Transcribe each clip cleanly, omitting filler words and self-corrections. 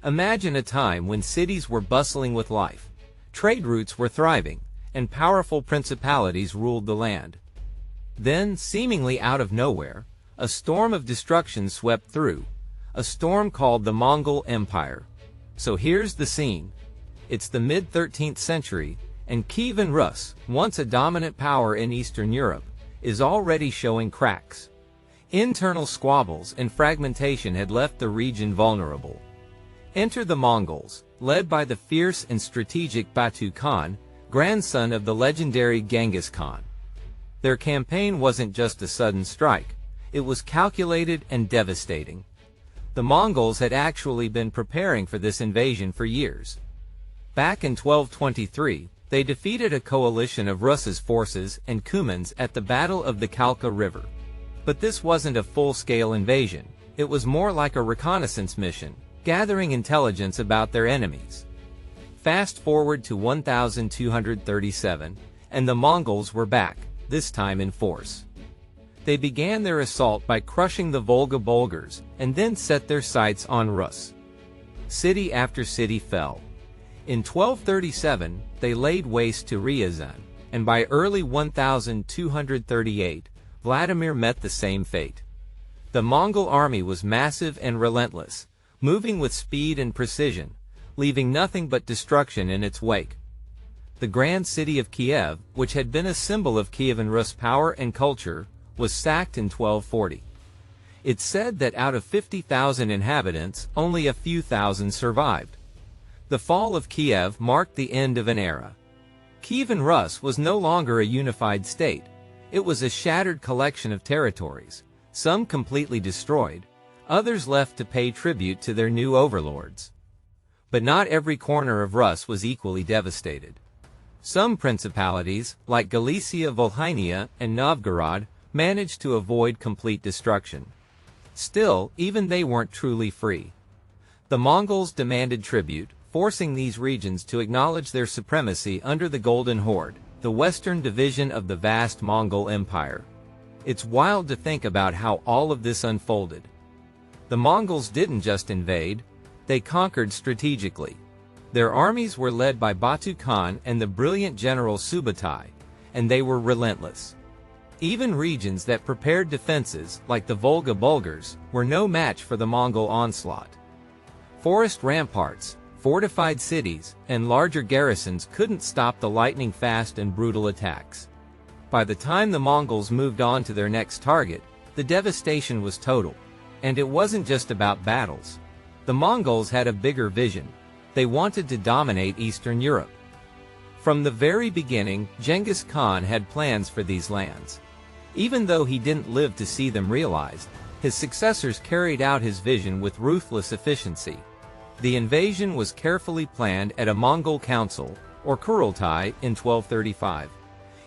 Imagine a time when cities were bustling with life, trade routes were thriving, and powerful principalities ruled the land. Then, seemingly out of nowhere, a storm of destruction swept through, a storm called the Mongol Empire. So here's the scene. It's the mid-13th century, and Kievan Rus, once a dominant power in Eastern Europe, is already showing cracks. Internal squabbles and fragmentation had left the region vulnerable. Enter the Mongols, led by the fierce and strategic Batu Khan, grandson of the legendary Genghis Khan. Their campaign wasn't just a sudden strike, it was calculated and devastating. The Mongols had actually been preparing for this invasion for years. Back in 1223, they defeated a coalition of Rus's forces and Cumans at the Battle of the Kalka River. But this wasn't a full-scale invasion, it was more like a reconnaissance mission, gathering intelligence about their enemies. Fast forward to 1237, and the Mongols were back, this time in force. They began their assault by crushing the Volga Bulgars, and then set their sights on Rus. City after city fell. In 1237, they laid waste to Ryazan, and by early 1238, Vladimir met the same fate. The Mongol army was massive and relentless, moving with speed and precision, leaving nothing but destruction in its wake. The grand city of Kiev, which had been a symbol of Kievan Rus power and culture, was sacked in 1240. It's said that out of 50,000 inhabitants, only a few thousand survived. The fall of Kiev marked the end of an era. Kievan Rus was no longer a unified state. It was a shattered collection of territories, some completely destroyed, others left to pay tribute to their new overlords. But not every corner of Rus was equally devastated. Some principalities, like Galicia, Volhynia, and Novgorod, managed to avoid complete destruction. Still, even they weren't truly free. The Mongols demanded tribute, forcing these regions to acknowledge their supremacy under the Golden Horde, the western division of the vast Mongol Empire. It's wild to think about how all of this unfolded. The Mongols didn't just invade, they conquered strategically. Their armies were led by Batu Khan and the brilliant general Subutai, and they were relentless. Even regions that prepared defenses, like the Volga Bulgars, were no match for the Mongol onslaught. Forest ramparts, fortified cities, and larger garrisons couldn't stop the lightning-fast and brutal attacks. By the time the Mongols moved on to their next target, the devastation was total. And it wasn't just about battles. The Mongols had a bigger vision. They wanted to dominate Eastern Europe. From the very beginning, Genghis Khan had plans for these lands. Even though he didn't live to see them realized, his successors carried out his vision with ruthless efficiency. The invasion was carefully planned at a Mongol council, or Kurultai, in 1235.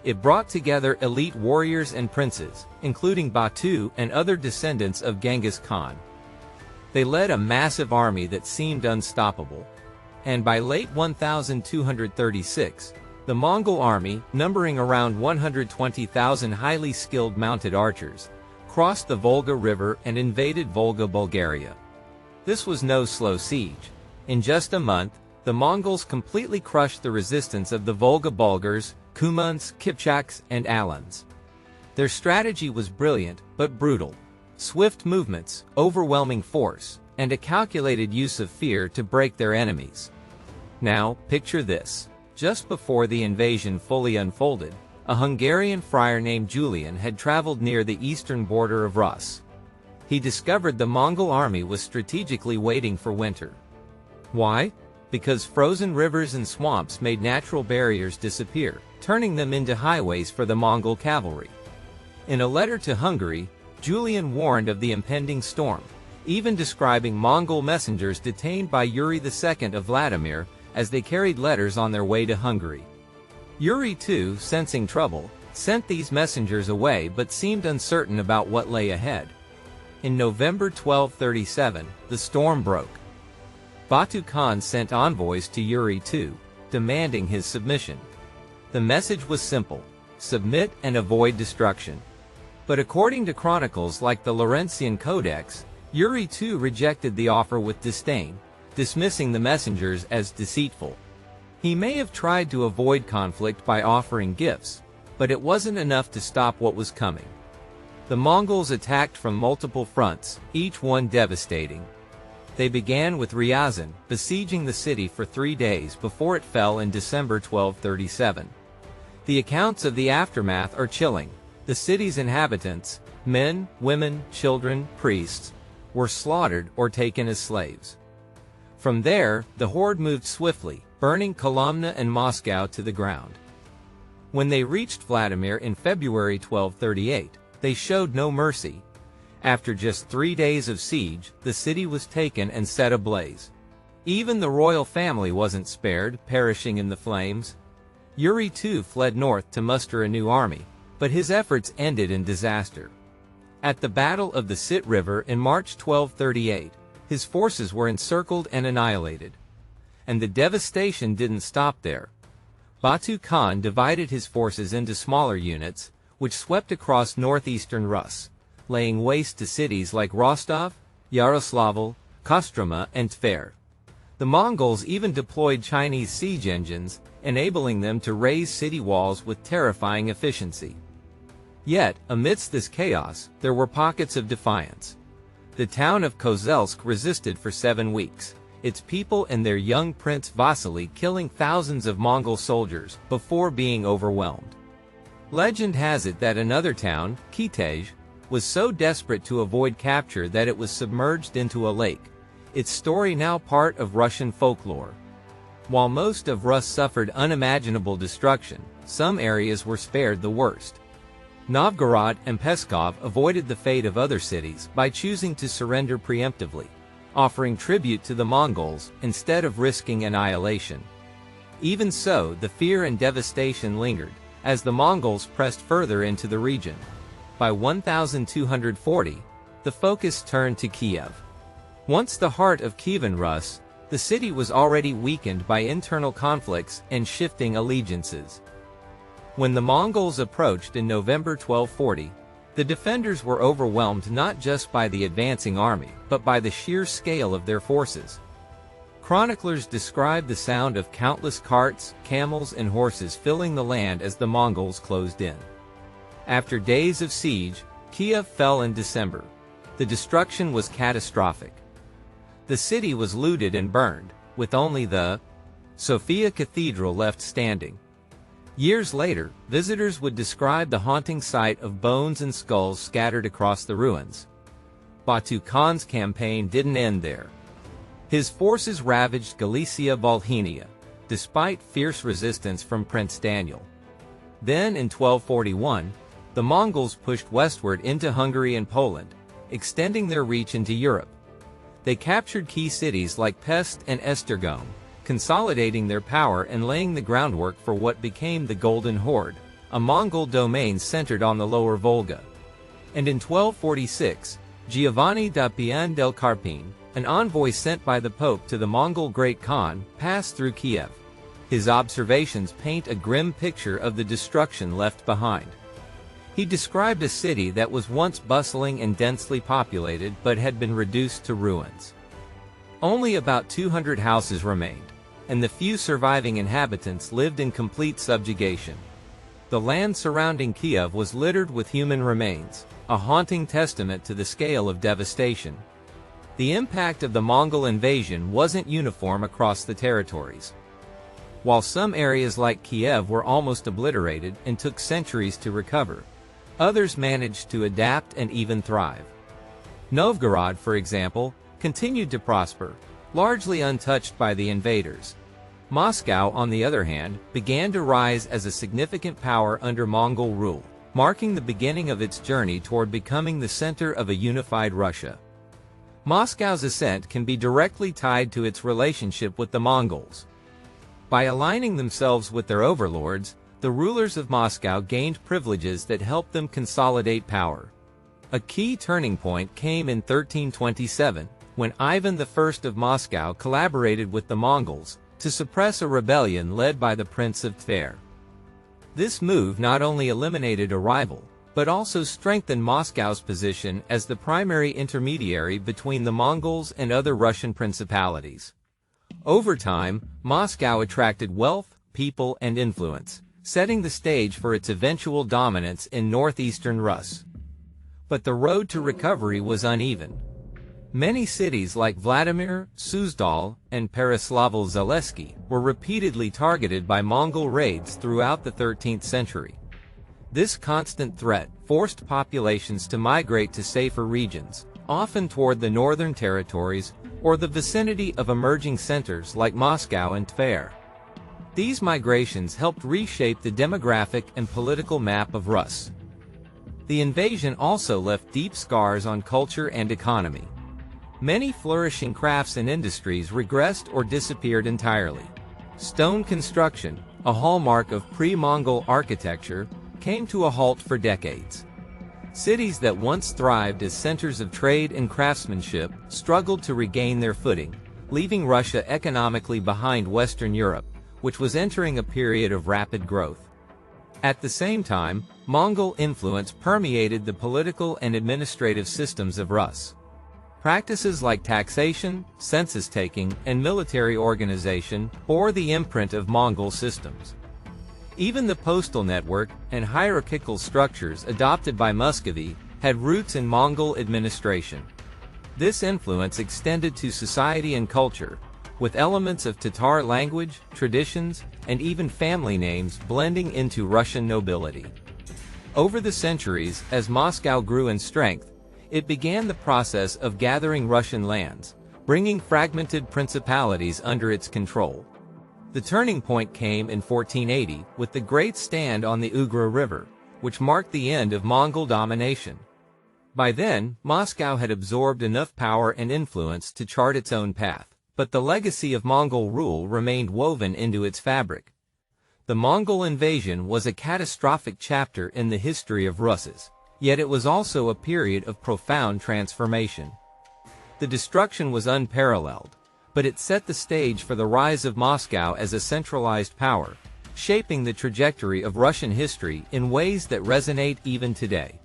It brought together elite warriors and princes, including Batu and other descendants of Genghis Khan. They led a massive army that seemed unstoppable. And by late 1236, the Mongol army, numbering around 120,000 highly skilled mounted archers, crossed the Volga River and invaded Volga Bulgaria. This was no slow siege. In just a month, the Mongols completely crushed the resistance of the Volga Bulgars, Cumans, Kipchaks, and Alans. Their strategy was brilliant, but brutal. Swift movements, overwhelming force, and a calculated use of fear to break their enemies. Now, picture this. Just before the invasion fully unfolded, a Hungarian friar named Julian had traveled near the eastern border of Rus. He discovered the Mongol army was strategically waiting for winter. Why? Because frozen rivers and swamps made natural barriers disappear, turning them into highways for the Mongol cavalry. In a letter to Hungary, Julian warned of the impending storm, even describing Mongol messengers detained by Yuri II of Vladimir as they carried letters on their way to Hungary. Yuri too, sensing trouble, sent these messengers away but seemed uncertain about what lay ahead. In November 1237, the storm broke. Batu Khan sent envoys to Yuri II, demanding his submission. The message was simple: submit and avoid destruction. But according to chronicles like the Laurentian Codex, Yuri II rejected the offer with disdain, dismissing the messengers as deceitful. He may have tried to avoid conflict by offering gifts, but it wasn't enough to stop what was coming. The Mongols attacked from multiple fronts, each one devastating. They began with Ryazan, besieging the city for 3 days before it fell in December 1237. The accounts of the aftermath are chilling. The city's inhabitants, men, women, children, priests, were slaughtered or taken as slaves. From there, the horde moved swiftly, burning Kolomna and Moscow to the ground. When they reached Vladimir in February 1238, they showed no mercy. After just 3 days of siege, the city was taken and set ablaze. Even the royal family wasn't spared, perishing in the flames. Yuri too fled north to muster a new army, but his efforts ended in disaster. At the Battle of the Sit River in March 1238, his forces were encircled and annihilated. And the devastation didn't stop there. Batu Khan divided his forces into smaller units, which swept across northeastern Rus, laying waste to cities like Rostov, Yaroslavl, Kostroma, and Tver. The Mongols even deployed Chinese siege engines, enabling them to raise city walls with terrifying efficiency. Yet, amidst this chaos, there were pockets of defiance. The town of Kozelsk resisted for 7 weeks, its people and their young prince Vasily killing thousands of Mongol soldiers before being overwhelmed. Legend has it that another town, Kitej, was so desperate to avoid capture that it was submerged into a lake, its story now part of Russian folklore. While most of Rus suffered unimaginable destruction, some areas were spared the worst. Novgorod and Pskov avoided the fate of other cities by choosing to surrender preemptively, offering tribute to the Mongols instead of risking annihilation. Even so, the fear and devastation lingered, as the Mongols pressed further into the region. By 1240, the focus turned to Kiev. Once the heart of Kievan Rus, the city was already weakened by internal conflicts and shifting allegiances. When the Mongols approached in November 1240, the defenders were overwhelmed not just by the advancing army, but by the sheer scale of their forces. Chroniclers describe the sound of countless carts, camels, and horses filling the land as the Mongols closed in. After days of siege, Kiev fell in December. The destruction was catastrophic. The city was looted and burned, with only the Sofia Cathedral left standing. Years later, visitors would describe the haunting sight of bones and skulls scattered across the ruins. Batu Khan's campaign didn't end there. His forces ravaged Galicia-Volhynia, despite fierce resistance from Prince Daniel. Then in 1241, the Mongols pushed westward into Hungary and Poland, extending their reach into Europe. They captured key cities like Pest and Esztergom, consolidating their power and laying the groundwork for what became the Golden Horde, a Mongol domain centered on the lower Volga. And in 1246, Giovanni da Pian del Carpine, an envoy sent by the Pope to the Mongol Great Khan, passed through Kiev. His observations paint a grim picture of the destruction left behind. He described a city that was once bustling and densely populated but had been reduced to ruins. Only about 200 houses remained, and the few surviving inhabitants lived in complete subjugation. The land surrounding Kiev was littered with human remains, a haunting testament to the scale of devastation. The impact of the Mongol invasion wasn't uniform across the territories. While some areas like Kiev were almost obliterated and took centuries to recover, others managed to adapt and even thrive. Novgorod, for example, continued to prosper, largely untouched by the invaders. Moscow, on the other hand, began to rise as a significant power under Mongol rule, marking the beginning of its journey toward becoming the center of a unified Russia. Moscow's ascent can be directly tied to its relationship with the Mongols. By aligning themselves with their overlords, the rulers of Moscow gained privileges that helped them consolidate power. A key turning point came in 1327, when Ivan I of Moscow collaborated with the Mongols to suppress a rebellion led by the Prince of Tver. This move not only eliminated a rival, but also strengthened Moscow's position as the primary intermediary between the Mongols and other Russian principalities. Over time, Moscow attracted wealth, people, and influence, setting the stage for its eventual dominance in northeastern Rus. But the road to recovery was uneven. Many cities like Vladimir, Suzdal, and Pereslavl-Zaleski were repeatedly targeted by Mongol raids throughout the 13th century. This constant threat forced populations to migrate to safer regions, often toward the northern territories or the vicinity of emerging centers like Moscow and Tver. These migrations helped reshape the demographic and political map of Rus. The invasion also left deep scars on culture and economy. Many flourishing crafts and industries regressed or disappeared entirely. Stone construction, a hallmark of pre-Mongol architecture, came to a halt for decades. Cities that once thrived as centers of trade and craftsmanship struggled to regain their footing, leaving Russia economically behind Western Europe, which was entering a period of rapid growth. At the same time, Mongol influence permeated the political and administrative systems of Rus. Practices like taxation, census-taking, and military organization bore the imprint of Mongol systems. Even the postal network and hierarchical structures adopted by Muscovy had roots in Mongol administration. This influence extended to society and culture, with elements of Tatar language, traditions, and even family names blending into Russian nobility. Over the centuries, as Moscow grew in strength, it began the process of gathering Russian lands, bringing fragmented principalities under its control. The turning point came in 1480 with the Great Stand on the Ugra River, which marked the end of Mongol domination. By then, Moscow had absorbed enough power and influence to chart its own path, but the legacy of Mongol rule remained woven into its fabric. The Mongol invasion was a catastrophic chapter in the history of Rus'. Yet it was also a period of profound transformation. The destruction was unparalleled, but it set the stage for the rise of Moscow as a centralized power, shaping the trajectory of Russian history in ways that resonate even today.